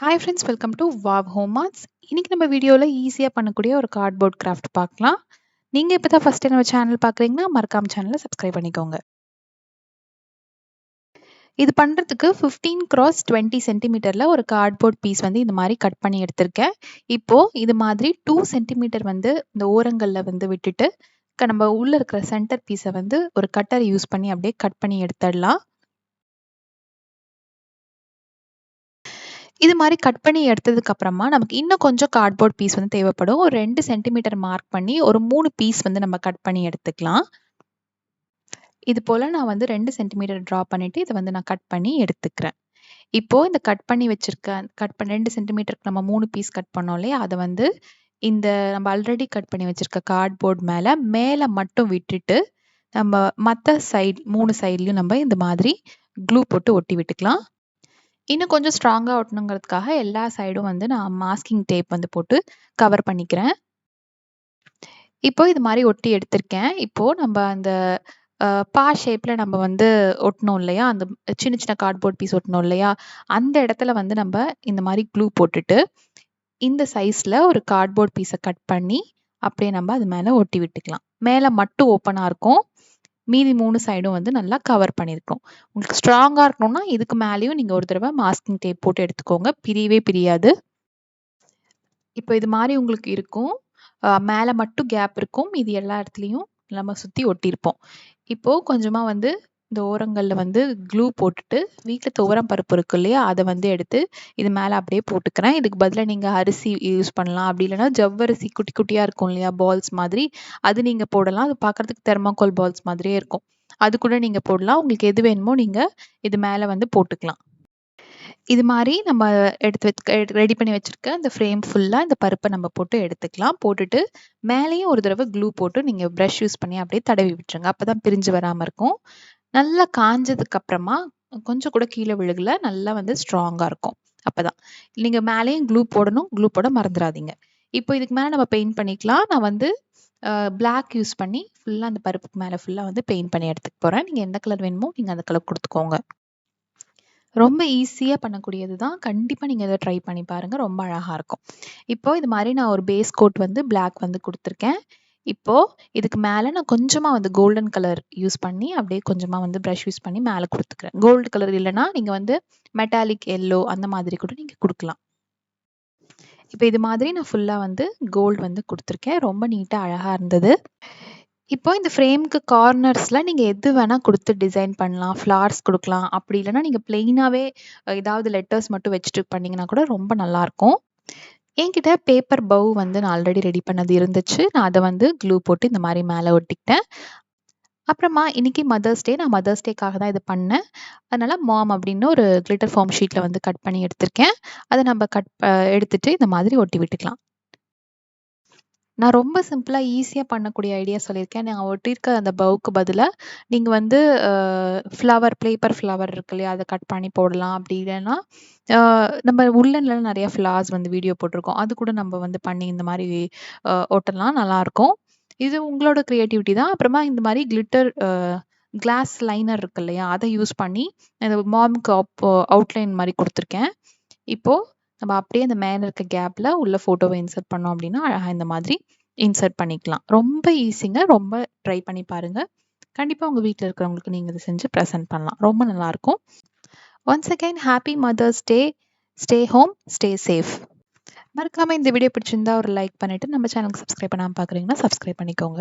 Hi friends, welcome to wow home arts. இன்னைக்கு நம்ம வீடியோவில் ஈஸியாக பண்ணக்கூடிய ஒரு கார்ட்போர்ட் கிராஃப்ட் பார்க்கலாம். நீங்கள் இப்போ தான் ஃபஸ்ட் டைம் நம்ம சேனல் பார்க்குறீங்கன்னா மறக்காம சேனலை சப்ஸ்கிரைப் பண்ணிக்கோங்க. இது பண்ணுறதுக்கு 15x20 சென்டிமீட்டரில் ஒரு கார்ட்போர்ட் பீஸ் வந்து இந்த மாதிரி கட் பண்ணி எடுத்திருக்கேன். இப்போது இது மாதிரி 2 சென்டிமீட்டர் வந்து இந்த ஓரங்களில் வந்து விட்டுட்டு நம்ம உள்ளே இருக்கிற சென்டர் பீஸை வந்து ஒரு கட்டர் யூஸ் பண்ணி அப்படியே கட் பண்ணி எடுத்துடலாம். இது மாதிரி கட் பண்ணி எடுத்ததுக்கு அப்புறமா நமக்கு இன்னும் கொஞ்சம் கார்ட்போர்ட் பீஸ் வந்து தேவைப்படும். ஒரு 2 சென்டிமீட்டர் மார்க் பண்ணி ஒரு 3 பீஸ் வந்து நம்ம கட் பண்ணி எடுத்துக்கலாம். இது போல நான் வந்து 2 சென்டிமீட்டர் ட்ரா பண்ணிட்டு இதை வந்து நான் கட் பண்ணி எடுத்துக்கிறேன். இப்போ இந்த கட் பண்ணி வச்சிருக்க 2 சென்டிமீட்டருக்கு நம்ம 3 பீஸ் கட் பண்ணோம் இல்லையா, அதை வந்து இந்த நம்ம ஆல்ரெடி கட் பண்ணி வச்சிருக்க கார்ட்போர்ட் மேலே மட்டும் விட்டுட்டு நம்ம மற்ற சைடு 3 சைட்லையும் நம்ம இந்த மாதிரி க்ளூ போட்டு ஒட்டி விட்டுக்கலாம். இன்னும் கொஞ்சம் ஸ்ட்ராங்கா ஒட்டணுங்கிறதுக்காக எல்லா சைடும் வந்து நான் மாஸ்கிங் டேப் வந்து போட்டு கவர் பண்ணிக்கிறேன். இப்போ இது மாதிரி ஒட்டி எடுத்திருக்கேன். இப்போ நம்ம அந்த ஷேப்ல நம்ம வந்து ஒட்டணும் இல்லையா, அந்த சின்ன சின்ன கார்ட்போர்ட் பீஸ் ஒட்டணும் இல்லையா, அந்த இடத்துல வந்து நம்ம இந்த மாதிரி க்ளூ போட்டுட்டு இந்த சைஸ்ல ஒரு கார்ட்போர்ட் பீஸை கட் பண்ணி அப்படியே நம்ம அது மேலே ஒட்டி விட்டுக்கலாம். மேலே மட்டும் ஓப்பனாக இருக்கும், மீதி 3 சைடும் வந்து நல்லா கவர் பண்ணியிருக்கோம். உங்களுக்கு ஸ்ட்ராங்கா இருக்கணும்னா இதுக்கு மேலேயும் நீங்க ஒரு தடவை மாஸ்கிங் டேப் போட்டு எடுத்துக்கோங்க. பிரியவே பிரியாது. இப்போ இது மாதிரி உங்களுக்கு இருக்கும். மேலே மட்டும் கேப் இருக்கும். மீதி எல்லா இடத்துலையும் நம்ம சுத்தி ஒட்டியிருப்போம். இப்போ கொஞ்சமா வந்து இந்த ஓரங்கள்ல வந்து க்ளூ போட்டுட்டு வீட்ல துவரம் பருப்பு இருக்கு இல்லையா, அதை வந்து எடுத்து இது மேலே அப்படியே போட்டுக்கிறேன். இதுக்கு பதிலாக நீங்க அரிசி யூஸ் பண்ணலாம். அப்படி இல்லைன்னா ஜவ்வரிசி குட்டி குட்டியா இருக்கும் இல்லையா, பால்ஸ் மாதிரி, அது நீங்க போடலாம். அது பார்க்கறதுக்கு தெர்மாக்கோல் பால்ஸ் மாதிரியே இருக்கும். அது கூட நீங்க போடலாம். உங்களுக்கு எது வேணுமோ நீங்க இது மேலே வந்து போட்டுக்கலாம். இது மாதிரி நம்ம ரெடி பண்ணி வச்சிருக்க இந்த ஃப்ரேம் ஃபுல்லா இந்த பருப்பை நம்ம போட்டு எடுத்துக்கலாம். போட்டுட்டு மேலேயும் ஒரு தடவை க்ளூ போட்டு நீங்க ப்ரஷ் யூஸ் பண்ணி அப்படியே தடவி விட்டுருங்க. அப்பதான் பிரிஞ்சு வராம இருக்கும். நல்லா காஞ்சதுக்கு அப்புறமா கொஞ்சம் கூட கீழே விழுகல, நல்லா வந்து ஸ்ட்ராங்கா இருக்கும். அப்பதான் நீங்க மேலேயும் க்ளூ போடணும். க்ளூ போட மறந்துடாதீங்க. இப்போ இதுக்கு மேல நம்ம பெயிண்ட் பண்ணிக்கலாம். நான் வந்து பிளாக் யூஸ் பண்ணி ஃபுல்லா அந்த பருப்புக்கு மேல ஃபுல்லா வந்து பெயிண்ட் பண்ணி எடுத்துக்க போறேன். நீங்க எந்த கலர் வேணுமோ நீங்க அந்த கலர் கொடுத்துக்கோங்க. ரொம்ப ஈஸியா பண்ணக்கூடியது தான். கண்டிப்பா நீங்க இத ட்ரை பண்ணி பாருங்க. ரொம்ப அழகா இருக்கும். இப்போ இது மாரி நான் ஒரு பேஸ் கோட் வந்து பிளாக் வந்து குடுத்துருக்கேன். இப்போ இதுக்கு மேல நான் கொஞ்சமா வந்து கோல்டன் கலர் யூஸ் பண்ணி அப்படியே கொஞ்சமா வந்து பிரஷ் யூஸ் பண்ணி மேல குடுத்துக்கிறேன். கோல்டு கலர் இல்லன்னா நீங்க வந்து மெட்டாலிக் எல்லோ அந்த மாதிரி கூட நீங்க குடுக்கலாம். இப்ப இது மாதிரி நான் ஃபுல்லா வந்து கோல்ட் வந்து குடுத்துருக்கேன். ரொம்ப நீட்டா அழகா இருந்தது. இப்போ இந்த ஃப்ரேம்க்கு கார்னர்ஸ்ல நீங்க எது வேணா குடுத்து டிசைன் பண்ணலாம். ஃப்ளவர்ஸ் குடுக்கலாம். அப்படி இல்லன்னா நீங்க பிளெயினாவே ஏதாவது லெட்டர்ஸ் மட்டும் வச்சுட்டு பண்ணீங்கன்னா கூட ரொம்ப நல்லாருக்கும். என்கிட்ட பேப்பர் பவ் வந்து நான் ஆல்ரெடி ரெடி பண்ணது இருந்துச்சு. நான் அத வந்து க்ளூ போட்டு இந்த மாரி மேல ஒட்டிக்கிட்டேன். அப்புறமா இன்னைக்கு மதர்ஸ் டே. நான் மதர்ஸ் டேக்காக தான் இது பண்ணேன். அதனால மாம் அப்படின்னு ஒரு கிளிட்டர் ஃபார்ம் ஷீட்ல வந்து கட் பண்ணி எடுத்திருக்கேன். அத நம்ம எடுத்துட்டு இந்த மாதிரி ஒட்டி விட்டுக்கலாம். நான் ரொம்ப சிம்பிளா ஈஸியா பண்ணக்கூடிய ஐடியா சொல்லியிருக்கேன். நான் ஒட்டியிருக்க அந்த பவுக்கு பதிலா நீங்க வந்து பேப்பர் ஃப்ளவர் இருக்கு இல்லையா? அத கட் பண்ணி போடலாம். அப்படி இல்லன்னா, அ நம்ம உள்ளன்ல நெறைய ஃப்ளவர்ஸ் வந்து வீடியோ போட்டிருக்கோம். அது கூட நம்ம வந்து பண்ணி இந்த மாரி ஒட்டலாம். நல்லாருக்கும். இது உங்களோட கிரியேட்டிவிட்டி தான். அப்புறமா இந்த மாரி கிளிட்டர் கிளாஸ் லைனர் இருக்கு இல்லையா? அத யூஸ் பண்ணி இந்த மாம்க்கு அவுட்லைன் மாரி குடுத்துருக்கேன். இப்போ நம்ம அப்படியே அந்த மேல இருக்க கேப்ல உள்ள ஃபோட்டோவ இன்சர்ட் பண்ணோம் அப்படின்னா, அழகா இந்த மாதிரி இன்சர்ட் பண்ணிக்கலாம். ரொம்ப ஈஸிங்க. ரொம்ப ட்ரை பண்ணி பாருங்க. கண்டிப்பா உங்க வீட்ல இருக்கிறவங்களுக்கு நீங்க இத செஞ்சு பிரசன்ட் பண்ணலாம். ரொம்ப நல்லாருக்கும். Once again happy mother's day. Stay home, stay safe. மறக்காம இந்த வீடியோ பிடிச்சிருந்தா ஒரு லைக் பண்ணிட்டு நம்ம சேனலுக்கு சப்ஸ்கிரைப் பண்ணாம பார்க்குறீங்கன்னா சப்ஸ்கிரைப் பண்ணிக்கோங்க.